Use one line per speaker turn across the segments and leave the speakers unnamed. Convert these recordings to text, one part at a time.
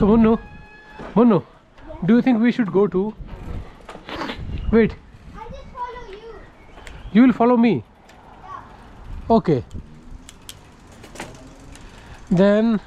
So Munnu, do you think we should go to? Wait.
I'll just follow you.
You will follow me.
Yeah.
Okay. Then.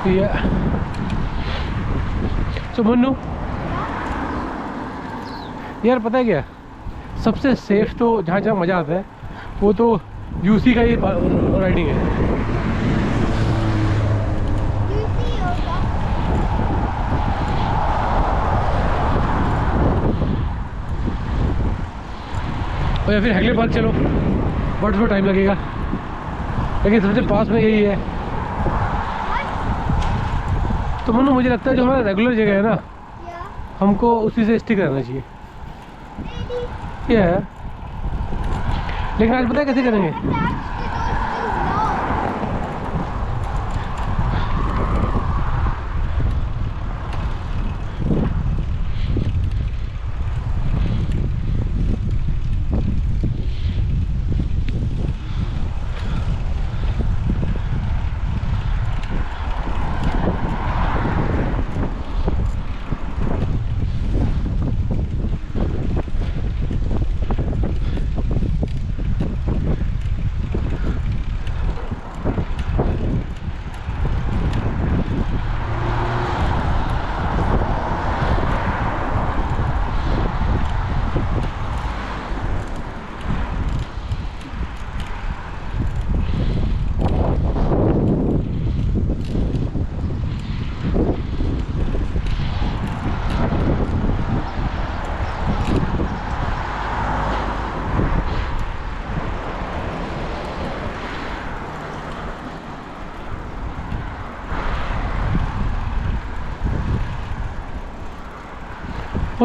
Yeah. So Munnu, यार पता है क्या, सबसे safe तो जहाँ जहाँ मज़ा आता है वो तो यूसी का ही राइडिंग है। और या फिर हैगले पार्क चलो, बट उसमें टाइम लगेगा, लेकिन सबसे पास में यही है। तो मनु मुझे लगता है जो हमारा रेगुलर जगह है ना, हमको उसी से स्टिक रहना चाहिए। क्या है, लेकिन आज पता है कैसे करेंगे?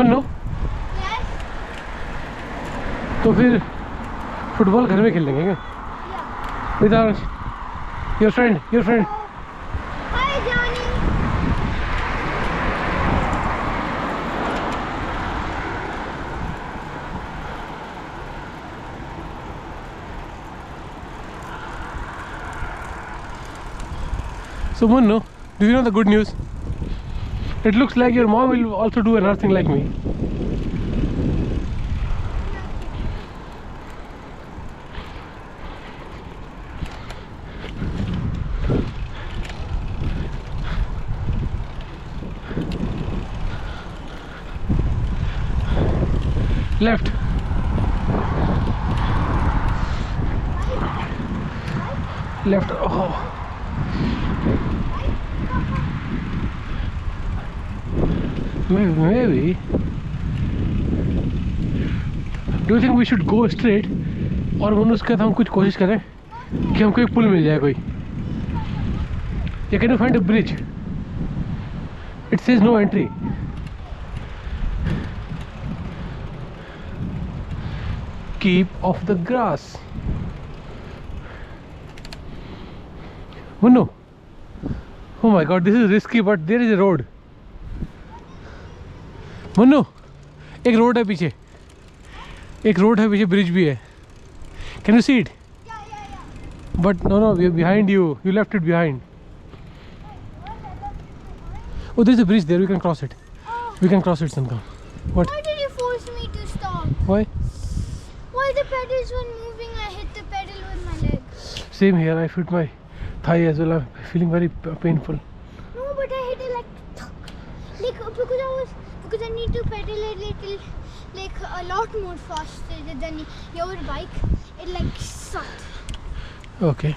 नो, तो फिर फुटबॉल घर में खेल लेंगे क्या? With your friend
Hi Johnny.
So Munnu, do you know the good news? It looks like your mom will also do another thing like me. Left. Left. Oh. Maybe. Do you think we should go straight? और मन उसके बाद हम कुछ कोशिश करें कि हमको एक पुल मिल जाए कोई। या can you find a bridge? It says no entry. Keep off the grass. Munnu. Oh my God, this is risky, but there is a road. Munnu, एक रोड है पीछे, ब्रिज भी है। Can you see it? But no we are behind you left it behind. Oh, there's a bridge there, we can cross it. We can cross it somehow. What?
Why did you force me to stop?
Why?
While the pedals were moving, I hit the pedal with my leg.
Same here, I hit my thigh as well. I'm feeling very painful.
No, but I hit it like because I need to pedal a little, like a lot more faster than your bike. It like sucked.
Okay.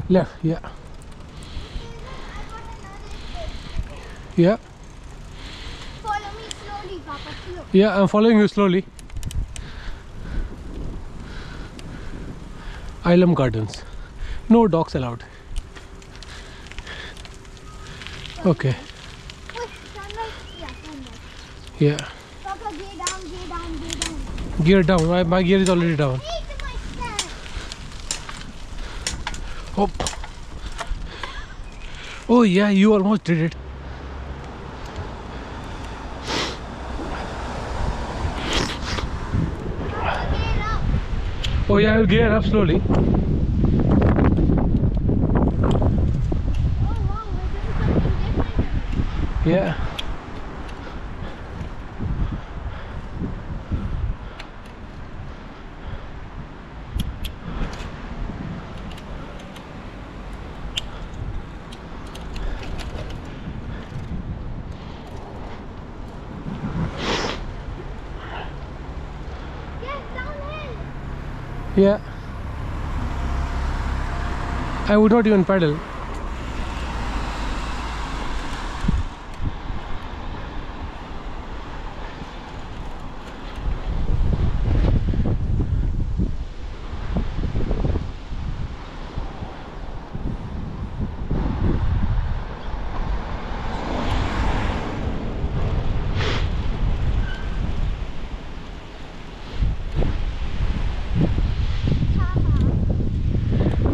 Left, yeah. Yeah.
Follow me slowly, Papa. Slow.
Yeah, I'm following you slowly. Island Gardens. No dogs allowed. Okay.
Wait, sunrise. Yeah, sunrise.
Yeah.
Papa, gear down, gear down, gear down.
Gear down. My gear is already down.
Hey, to my stand.
Oh. Oh yeah, you almost did it.
Papa, gear up.
Oh yeah, I'll gear up slowly.
Oh, wow, we're doing something different.
Yeah.
Yes, downhill.
Yeah. I would not even pedal.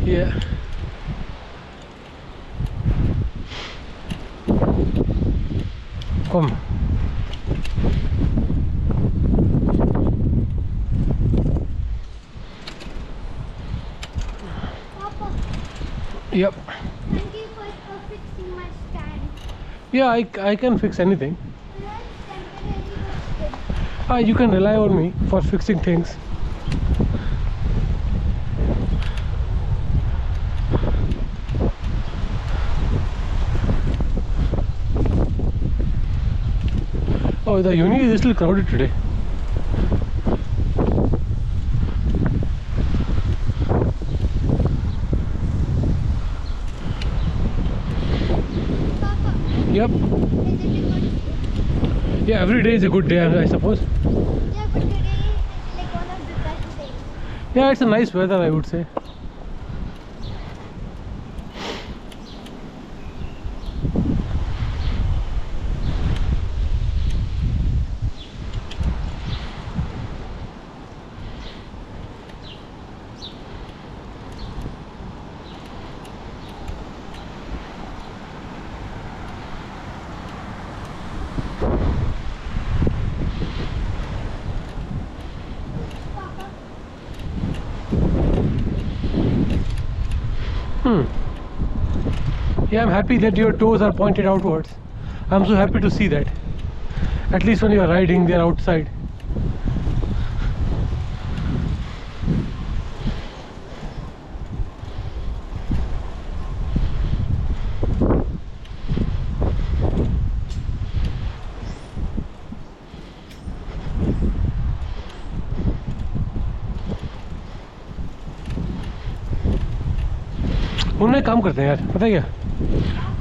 Yeah. Come.
Papa,
Yep.
thank you for fixing my stand.
Yeah, I can fix anything.
Let's temporarily go
You can rely on me for fixing things. Oh, the uni is still crowded today.
Papa,
Yep.
is it a good day?
Yeah, every day is a good day, I suppose.
Yeah, but today is like one of the best days.
Yeah, it's a nice weather, I would say.
Papa,
Yeah, I'm happy that your toes are pointed outwards. I'm so happy to see that. At least when you are riding, they're outside. उन्हें काम करते हैं यार, पता है क्या,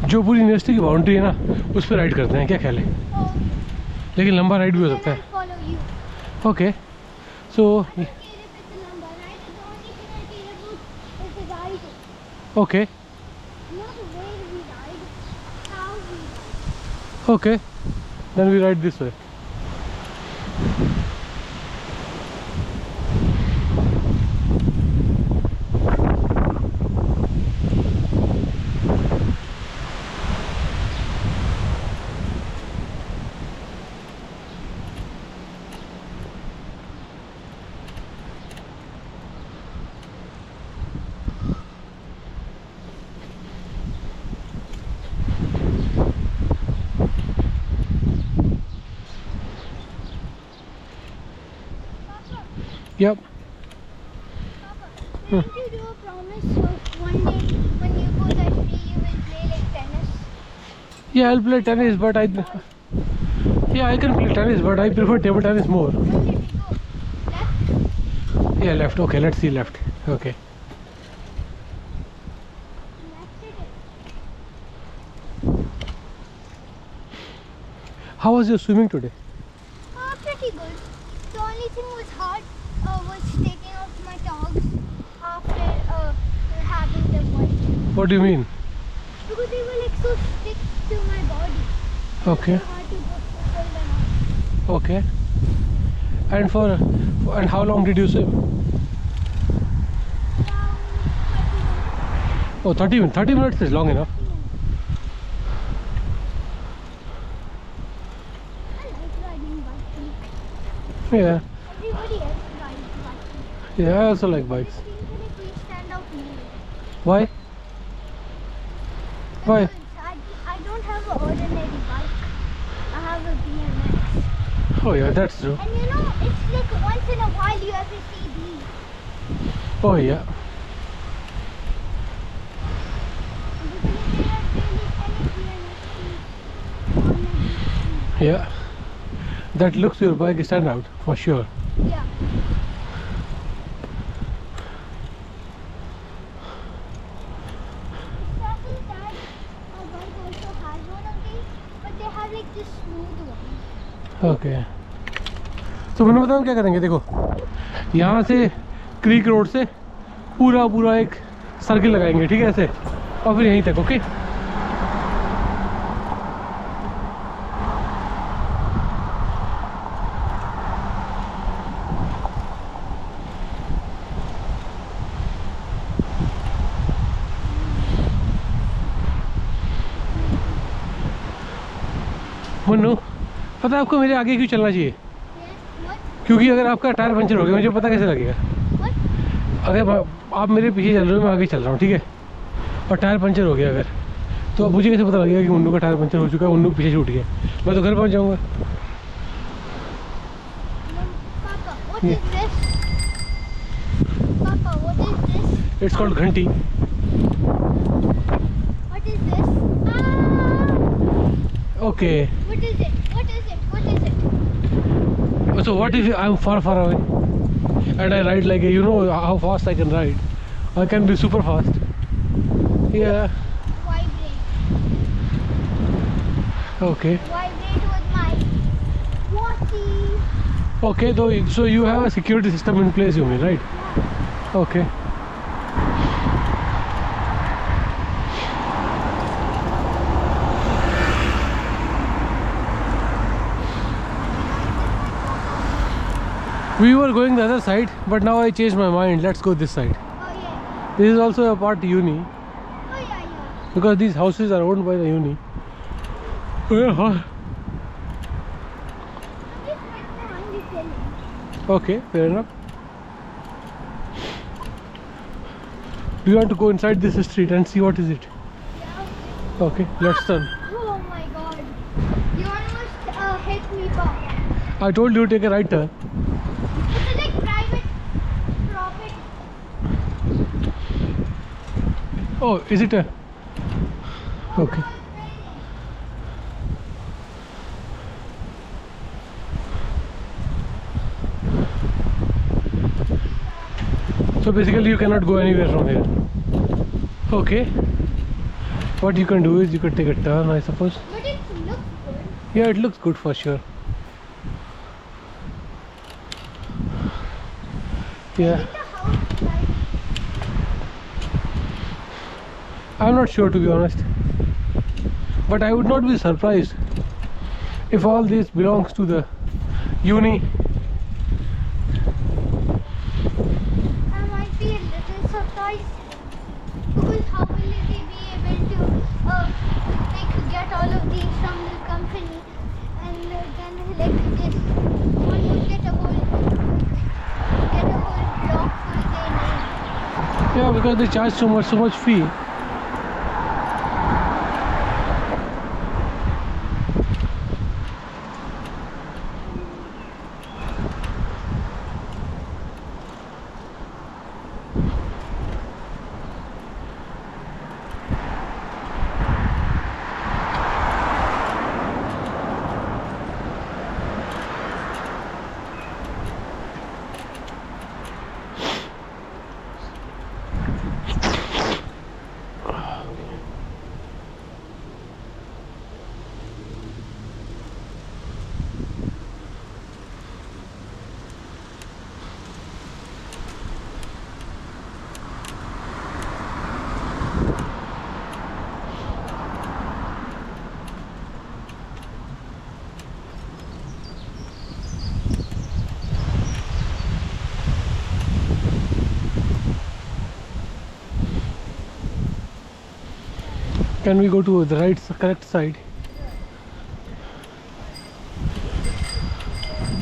जो पूरी यूनिवर्सिटी की बाउंड्री है ना उस पर राइड करते हैं, क्या ख्याल है?
oh,
लेकिन लंबा राइड भी हो सकता
then
है.
I'll follow you.
Okay so
I don't care if it's a number, right? The only thing I care about is the ride.
Okay
Not where we ride, how we ride.
Okay then we ride this way. Yep.
Papa, can you do a promise of one day when you both are free, you will play like tennis?
Yeah, I'll play tennis, but I can play tennis, but I prefer table tennis more.
When did we go? Left?
Yeah, left. Okay, let's see left. Okay.
Left it.
How was your swimming today?
Pretty good. The only thing was hard was taking off my togs after having them wet.
What do you mean?
Because they were like so stick to my body.
Okay.
It was so hard to pull them off.
Okay. And how long did you swim?
Around 30 minutes.
Oh, 30 minutes. 30 minutes is long enough.
I like riding bikes.
Yeah.
Everybody else rides bikes.
Yeah, I also like bikes.
It seems like we stand out more.
Why? Why?
Because I don't have an ordinary bike. I have a BMX.
Oh yeah, that's true.
And you know, it's like once in a while you ever see these.
Oh yeah.
Because there are really any BMX on the
Yeah. That looks your bike stand out for sure.
Yeah. Exactly that. Our bike also has one of these, but they have like this smooth one.
Okay तो मैंने बताया हम क्या करेंगे देखो यहाँ से creek road से पूरा पूरा एक सर्किल लगाएंगे ठीक है ऐसे और फिर यहीं तक ओके मन्नू पता है आपको मेरे आगे क्यों चलना चाहिए
Yes. What?
क्योंकि अगर आपका टायर पंचर हो गया मुझे पता कैसे लगेगा
What?
अगर आप मेरे पीछे चल रहे हो मैं आगे चल रहा हूँ ठीक है और टायर पंचर हो गया अगर तो अब मुझे कैसे पता लगेगा कि मुन्नू का टायर पंचर हो चुका है मुन्नू पीछे छूट गया मैं तो घर पहुँच जाऊँगा
Papa, what
Yeah.
is this? Papa, what is this?
It's called घंटी
What is this? Ah!
Okay
What is it? What is it? What is it?
So what if I'm far away and I ride like you know how fast I can ride? I can be super fast. Yeah.
Vibrate.
Okay.
Vibrate with my watchy.
Okay. So you have a security system in place, you mean, right? Okay. We were going the other side, but now I changed my mind. Let's go this side.
Oh yeah.
This is also a part uni
Oh yeah, yeah.
because these houses are owned by the uni. Yeah.
This right behind is selling.
Okay, fair enough. Do you want to go inside this street and see what is it?
Yeah.
Okay, let's turn.
Oh my god. You almost hit me, Papa.
I told you to take a right turn.
It's like private property.
Oh, is it a? Okay. So basically you cannot go anywhere from here. Okay. What you can do is you can take a turn, I suppose.
But it looks good.
Yeah, it looks good for sure. Yeah.
Isn't the house like
I'm not sure to be honest. But I would not be surprised if all this belongs to the uni.
I might be a little surprised because how will they be able to like get all of these from the company and then like this almost get a whole block for their name.
Yeah, because they charge so much fee. Can we go to the right, correct side?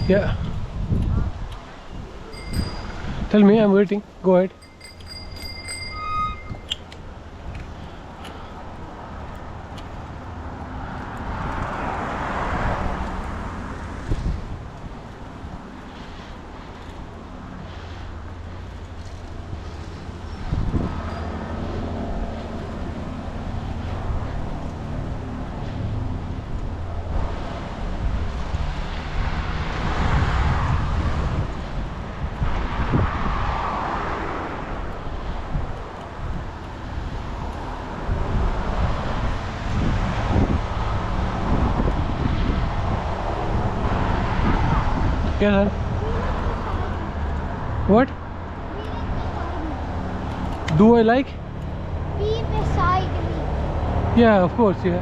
Yeah. Tell me, I'm waiting. Go ahead. Yeah, sir. What? Do I like?
Be beside me.
Yeah, of course, yeah.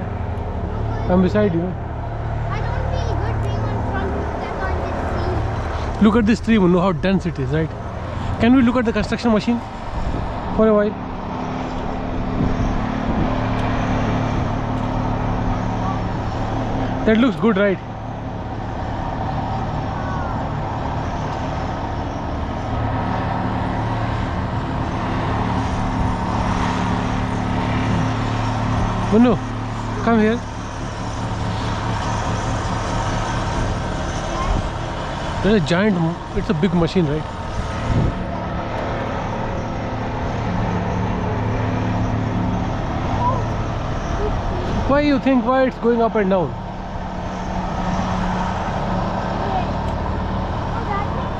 I'm beside you.
I don't feel good being in front of them on this tree.
Look at this tree, Manu, how dense it is, right? Can we look at the construction machine for a while? That looks good, right? Manu, come here. There's a giant, it's a big machine, right? Why you think why it's going up and down?
Oh, that thing?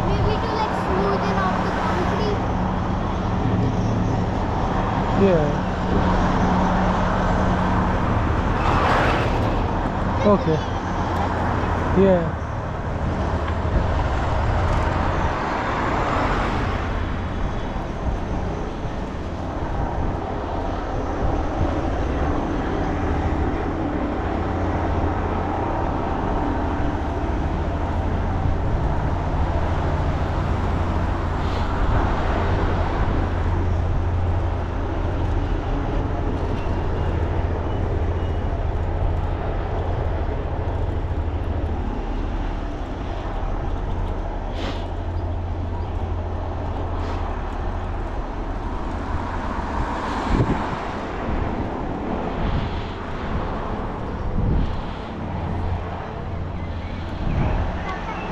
Maybe to like smoothen out the concrete.
Yeah. Okay. Yeah.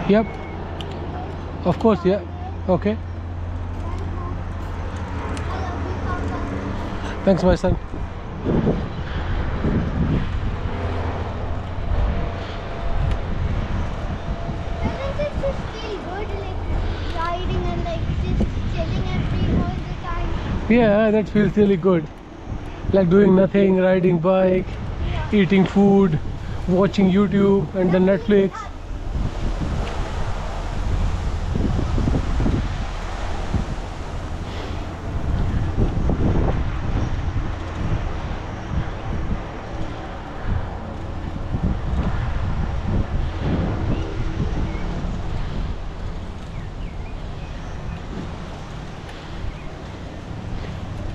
Yep. Of course, yeah. Okay.
I love you, Papa.
Thanks, my son.
Doesn't it just feel good, like riding and like just chilling all the time?
Yeah, that feels really good. Like doing nothing, riding bike, eating food, watching YouTube and then Netflix.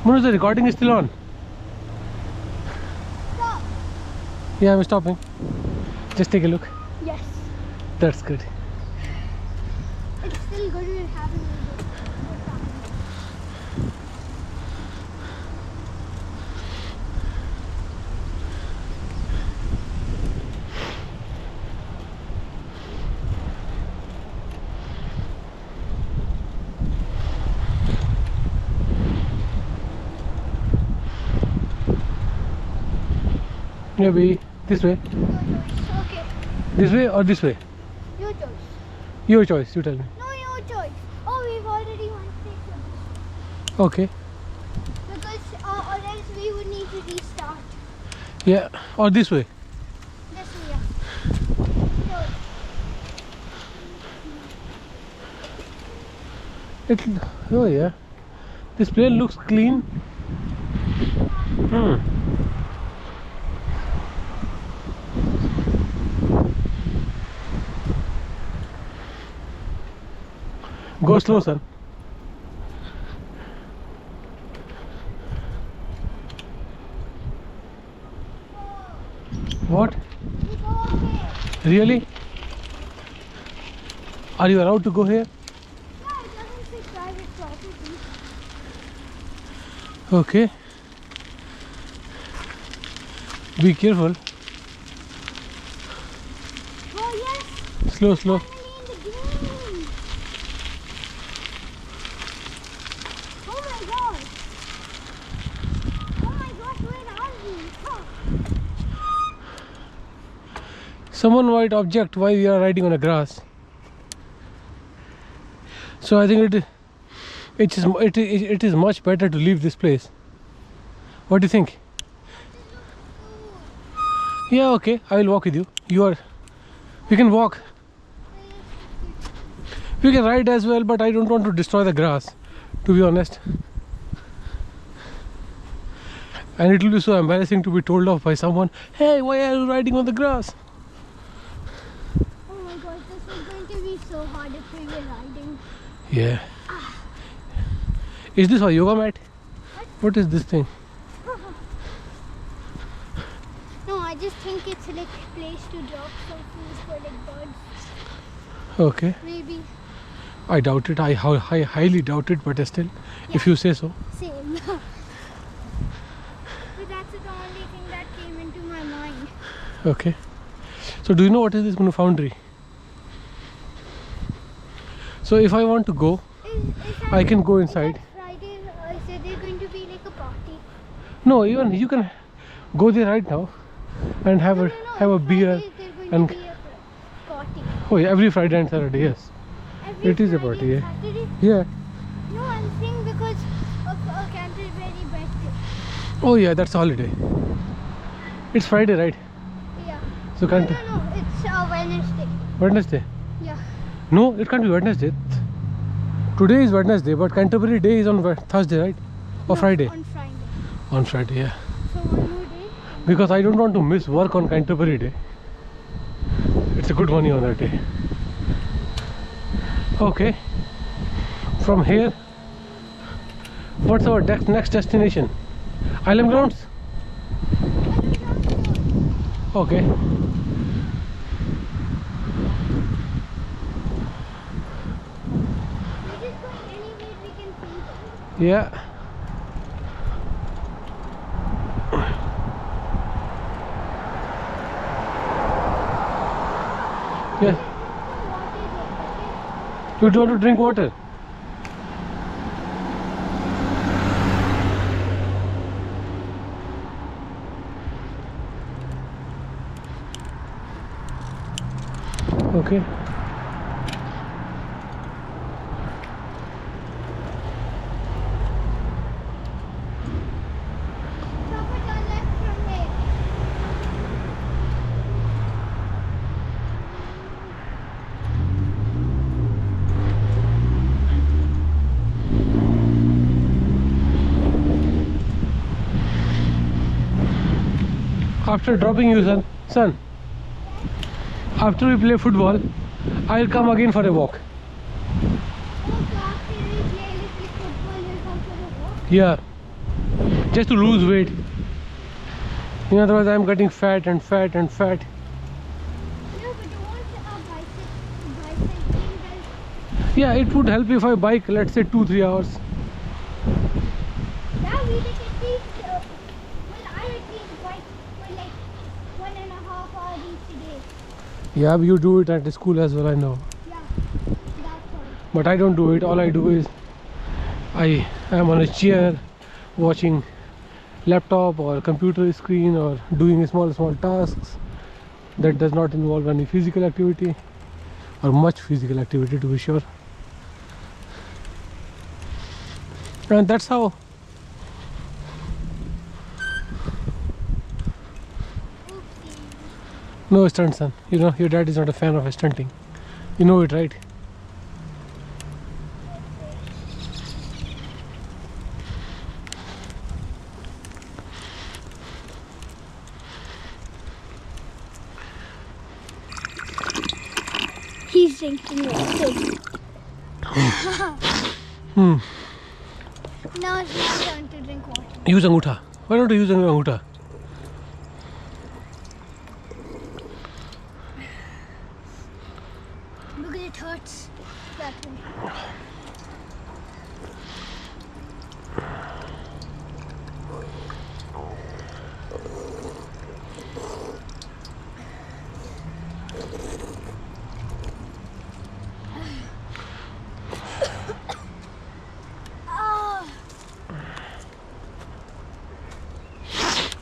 Manu, the recording is still on.
Stop.
Yeah, I'm stopping. Just take a look.
Yes.
That's good.
It's still good we're having a good time.
Maybe this way.
Your choice. Okay.
This way or this way?
Your choice.
Your choice, you tell me.
No, your choice. Oh, we've already went this way.
Okay.
Because or else we would need to restart.
Yeah. Or this way.
This way, yeah.
It. Oh yeah. This plane looks clean. Hmm. Go slow, son. What?
We go up here.
Really? Are you allowed to go here?
Yeah, it doesn't say private property.
Okay. Be careful.
Oh yes.
Slow, slow.
Finally in the game. Oh my god. Oh my gosh, where are we? Huh.
Someone might object why we are riding on a grass. So I think it is much better to leave this place. What do you think? Yeah, okay. I will walk with you. We can walk. We can ride as well, but I don't want to destroy the grass, to be honest. And it will be so embarrassing to be told off by someone. Hey, why are you riding on the grass?
Oh my gosh, this is going to be so hard if we were riding.
Yeah. Is this a yoga mat? What is this thing?
No, I just think it's like a place to drop some food for like birds.
Okay.
Maybe.
I doubt it. I highly doubt it, but still, if you say so.
Same. But that's the only thing that came into my mind.
Okay. So do you know what is this Manu foundry? So if I want to go, I can go inside.
Friday, so there's going to be like a party.
No, even you can go there right now and have a beer.
Friday, there's going
and
to be a party.
oh yeah, every Friday and Saturday, yes.
Every
It is a
Friday
party,
and
yeah.
Saturday?
Yeah.
No, I'm saying because of Canterbury birthday.
Oh yeah, that's a holiday. It's Friday, right?
Yeah.
So
No,
can't
it's Wednesday.
Wednesday?
Yeah.
No, it can't be Wednesday. Today is Wednesday, but Canterbury Day is on Thursday, right? Or
No,
Friday?
On Friday.
On Friday, yeah.
So one more day.
Because I don't want to miss work on Canterbury Day. It's a good money on that day. Okay. From here, what's our next destination? Island Grounds? Okay.
We're just going anywhere we can see.
Yeah. Yeah. You don't want to drink water? Okay.
Proper turn left from here.
After dropping you, son, after we play football, I'll come again for a walk.
Also, after we play little football, we'll come for a walk.
Yeah, just to lose weight. You know, otherwise I'm getting fat and fat and fat.
No, but you want a bicycling belt?
Yeah, it would help if I bike, let's say 2-3 hours.
Yeah, we did at least, I at least bike for like 1.5 hours each day.
Yeah, you do it at the school as well, I know.
Yeah, that's all.
But I don't do it. All I do is I am on a chair watching laptop or computer screen or doing small tasks that does not involve any physical activity or much physical activity, to be sure. And that's how
Oopsie.
no stunt, son. You know your dad is not a fan of stunting. You know it, right?
He's drinking water. Now it's my turn to drink water.
Use angutha. Why don't you use angutha?
it hurts that way.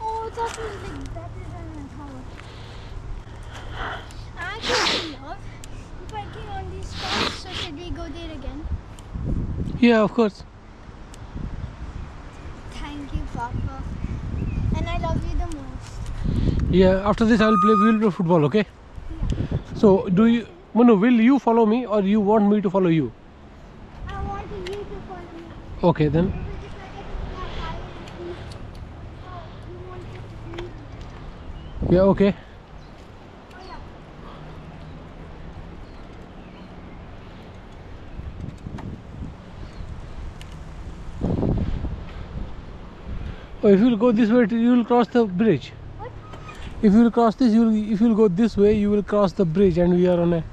Oh, that was like better than I thought. I actually love biking on these spots, so should we go there again?
Yeah, of course.
Thank you, Papa. And I love you the most.
Yeah, after this we will play football, okay?
Yeah.
So Manu, will you follow me or you want me to follow you?
I want you to follow me.
Okay then.
Because if I get a flat tire and see how you want it to be.
Yeah, okay.
Oh yeah.
Oh, if you will go this way, you will cross the bridge.
What?
If you will cross this, if you will go this way, you will cross the bridge, and we are on a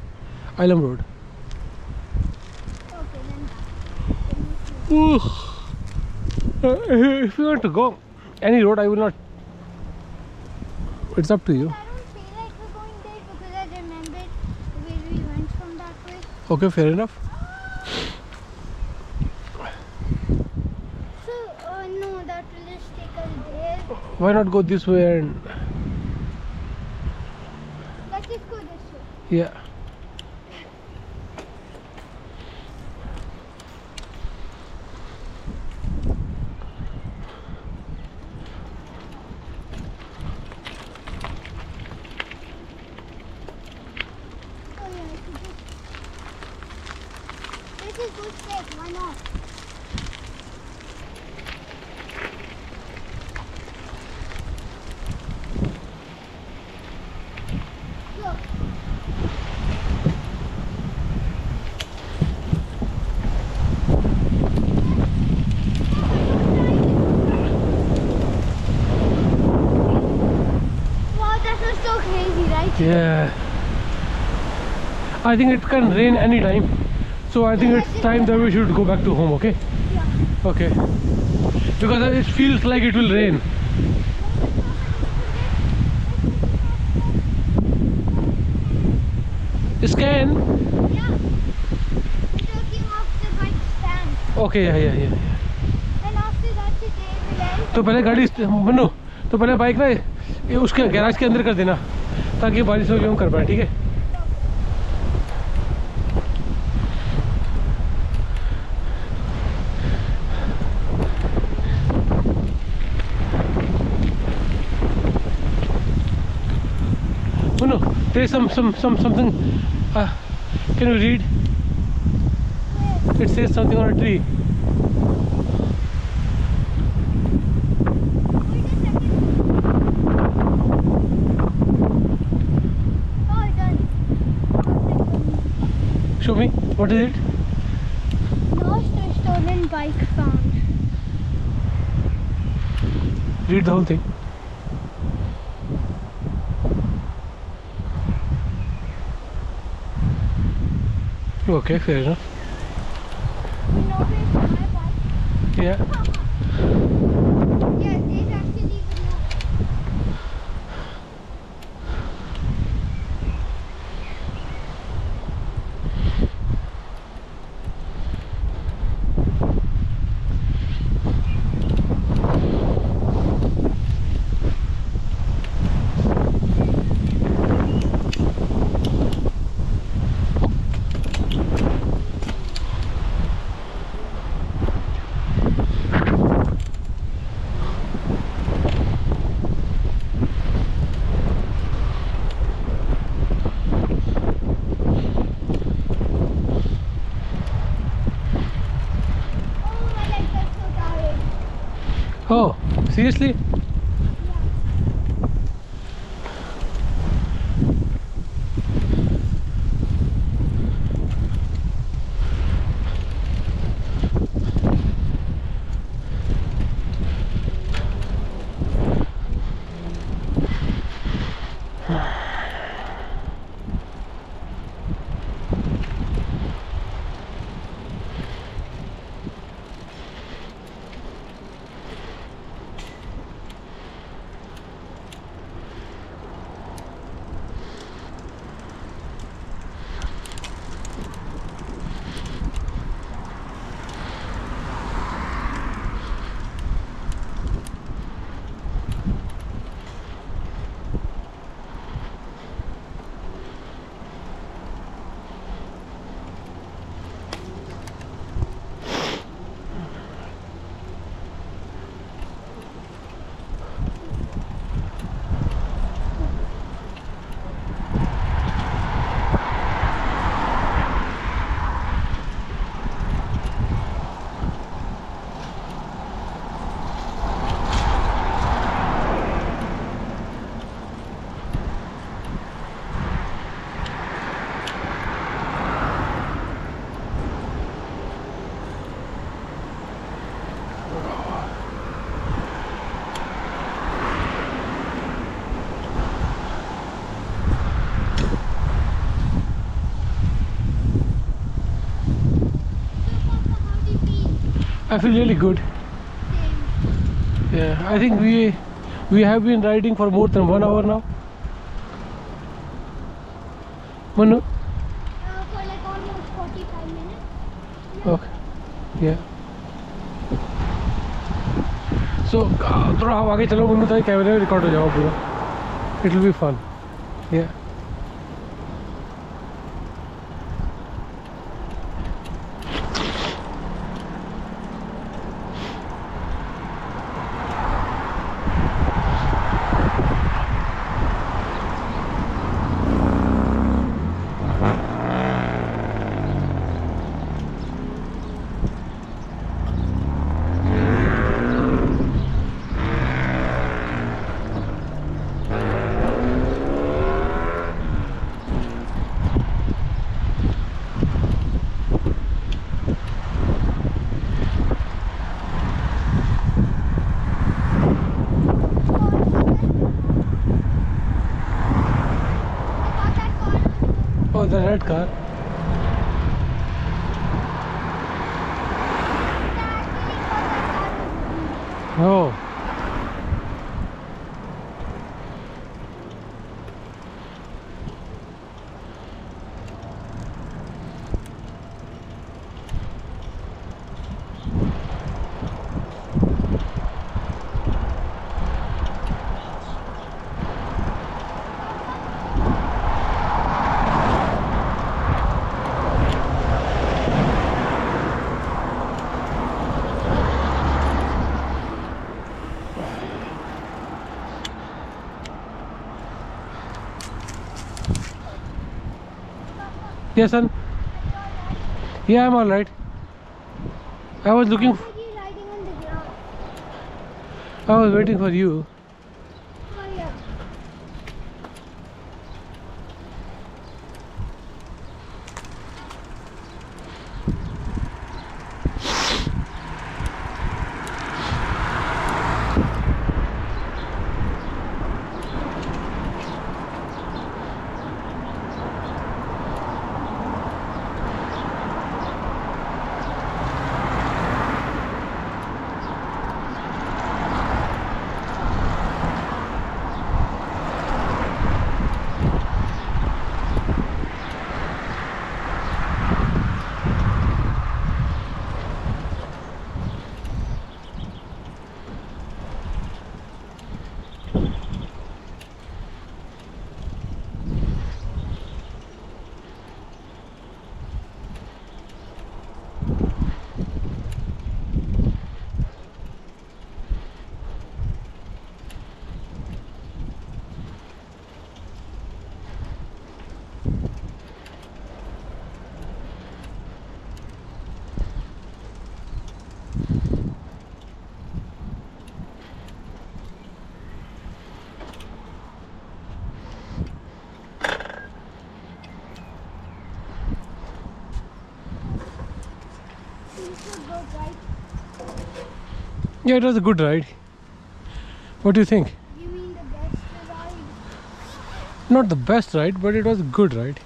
island road.
Okay, then
Ooh. If you want to go any road, I will not. It's up to you.
I don't feel like we're going there because I remembered where we went from that way.
Okay, fair enough.
So, no, that will just take us there.
Why not go this way and
Let's just go this way.
yeah.
Oh yeah, I could just... Let's just go straight, why not? Look. Wow, that was so crazy, right?
Yeah. I think it can rain anytime. So I think it's time that we should go back to home, okay?
Yeah.
Okay. Because it feels like it will rain. Scan.
Yeah. We're talking off the bike stand.
Okay, yeah.
And after that today we'll end.
तो पहले गाड़ी मनु तो पहले bike ना ये उसके garage के अंदर कर देना ताकि बारिश में भी हम कर पाए ठीक है Manu there's something can you read it says something on a tree
Wait a second. Oh, done.
show me what is it
Lost or stolen bike found.
read the whole thing okay fair enough
You know where's my bike?
yeah
Yeah, there's actually even no. Oh, my legs are so tired.
oh seriously I feel really good.
Same.
Yeah, I think we have been riding for more than 1 hour now. Manu?
For like almost 45 minutes.
Okay. Yeah. So थोड़ा आप आगे चलो मनु, ताकि कैमरे में record हो जाओ पूरा. It will be fun. Yeah. Oh, the red car. Oh. Yes, son. Yeah, I'm all right. I was looking.
Why are you riding on the ground?
I was waiting for you.
Oh yeah.
Yeah, it was a good ride. What do you think?
You mean the best ride?
Not the best ride, but it was a good ride.